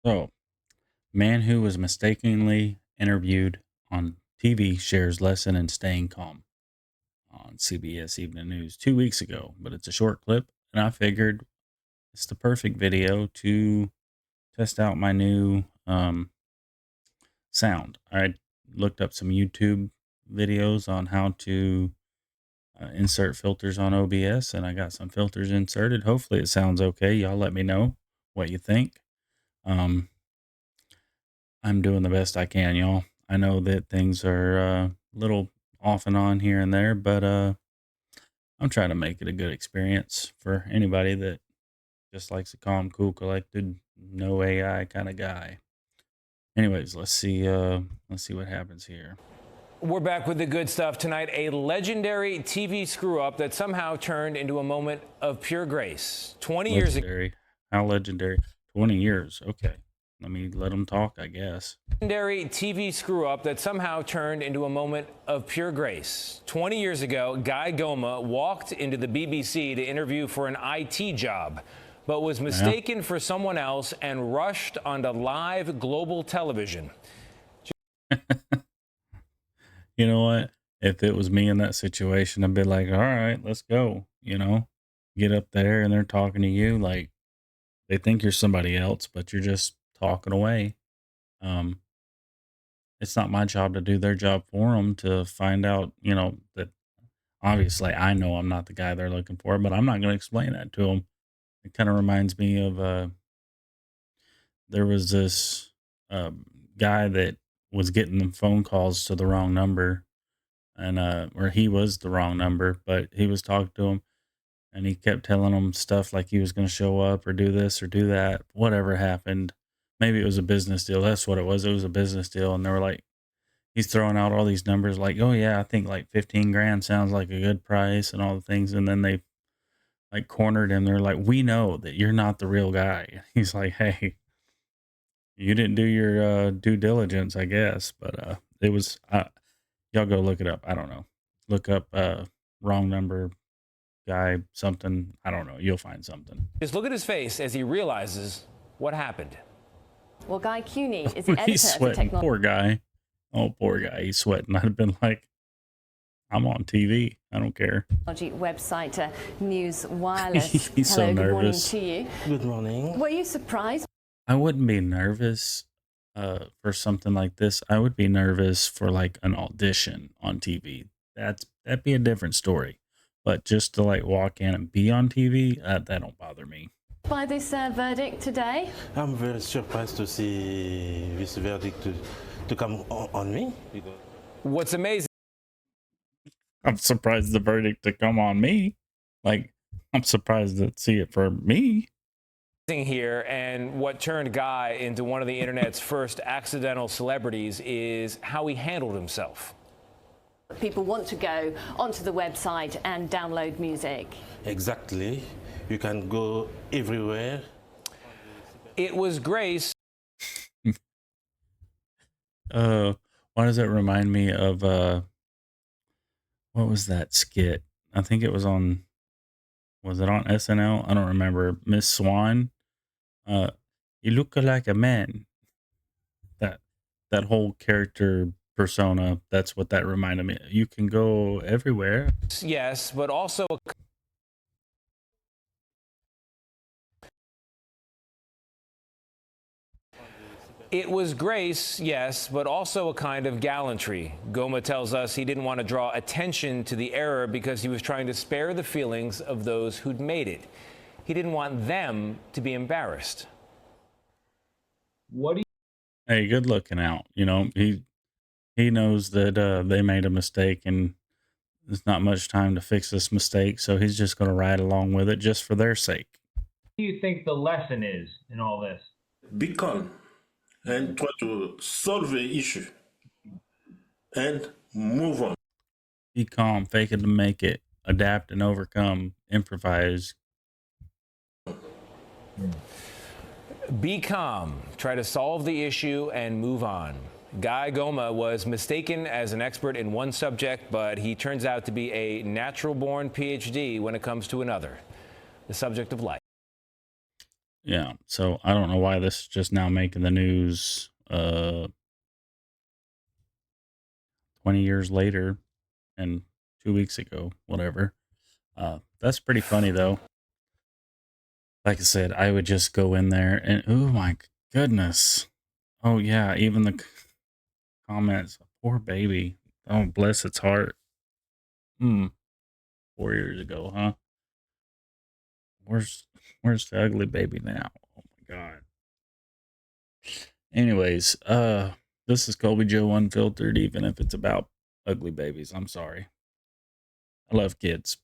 So, man who was mistakenly interviewed on TV shares lesson in staying calm on CBS Evening News 2 weeks ago, but it's a short clip, and I figured it's the perfect video to test out my new sound. I looked up some YouTube videos on how to insert filters on OBS, and I got some filters inserted. Hopefully, it sounds okay. Y'all let me know what you think. Um, I'm doing the best I can, y'all. I know that things are a little off and on here and there, but I'm trying to make it a good experience for anybody that just likes a calm, cool, collected, no AI kind of guy. Anyways, let's see what happens here. We're back with the good stuff tonight. A legendary TV screw up that somehow turned into a moment of pure grace. 20 years ago. Legendary. How legendary? 20 years. Okay. Let me let them talk, I guess. Legendary TV screw up that somehow turned into a moment of pure grace. 20 years ago, Guy Goma walked into the BBC to interview for an IT job, but was mistaken for someone else and rushed onto live global television. You know what? If it was me in that situation, I'd be like, all right, let's go. Get up there and they're talking to you like they think you're somebody else, but you're just talking away. Um, it's not my job to do their job for them to find out, that obviously I know I'm not the guy they're looking for, but I'm not going to explain that to them. It kind of reminds me of there was this um, guy that was getting the phone calls to the wrong number, and or he was the wrong number, but he was talking to him, and he kept telling him stuff like he was going to show up or do this or do that, whatever happened. Maybe it was a business deal. That's what it was. It was a business deal, and they were like, he's throwing out all these numbers, like, oh yeah, I think like 15 grand sounds like a good price, and all the things, and then they like cornered him. They're like, we know that you're not the real guy. He's like, hey, you didn't do your due diligence, I guess, but it was. Y'all go look it up. I don't know. Look up wrong number guy something. I don't know. You'll find something. Just look at his face as he realizes what happened. Well, Guy Cuny is the editor He's of the sweating. technology Poor guy. Oh, poor guy. He's sweating. I'd have been like, I'm on TV. I don't care. website News Wireless. He's Hello, so good morning nervous. to you. Good morning. Were you surprised? I wouldn't be nervous for something like this. I would be nervous for like an audition on TV. That'd be a different story. But just to like walk in and be on TV, that don't bother me. By this verdict today? I'm very surprised to see this verdict to come on me. What's amazing I'm surprised the verdict to come on me. Like, I'm surprised to see it for me. here, and what turned Guy into one of the internet's first accidental celebrities, is how he handled himself. People want to go onto the website and download music. Exactly. You can go everywhere. It was grace. Why does that remind me of what was that skit? I think it was was it on SNL? I don't remember. Miss Swan. You look like a man. That whole character persona, that's what that reminded me. You can go everywhere. Yes, but also it was grace, yes, but also a kind of gallantry. Goma tells us he didn't want to draw attention to the error because he was trying to spare the feelings of those who'd made it. He didn't want them to be embarrassed. Hey, good looking out. He knows that they made a mistake and there's not much time to fix this mistake, so he's just going to ride along with it just for their sake. What do you think the lesson is in all this? Be calm and try to solve the issue and move on. Be calm, fake it to make it, adapt and overcome, improvise. Be calm, try to solve the issue, and move on. Guy Goma was mistaken as an expert in one subject, but he turns out to be a natural-born PhD when it comes to another, the subject of life. Yeah. So I don't know why this is just now making the news 20 years later and 2 weeks ago, whatever. That's pretty funny though. Like I said, I would just go in there and oh my goodness. Oh yeah, even the comments, poor baby. Oh bless its heart. Hmm. 4 years ago, huh? Where's where's the ugly baby now? Oh my god. Anyways, this is Colby Joe Unfiltered, even if it's about ugly babies. I'm sorry. I love kids.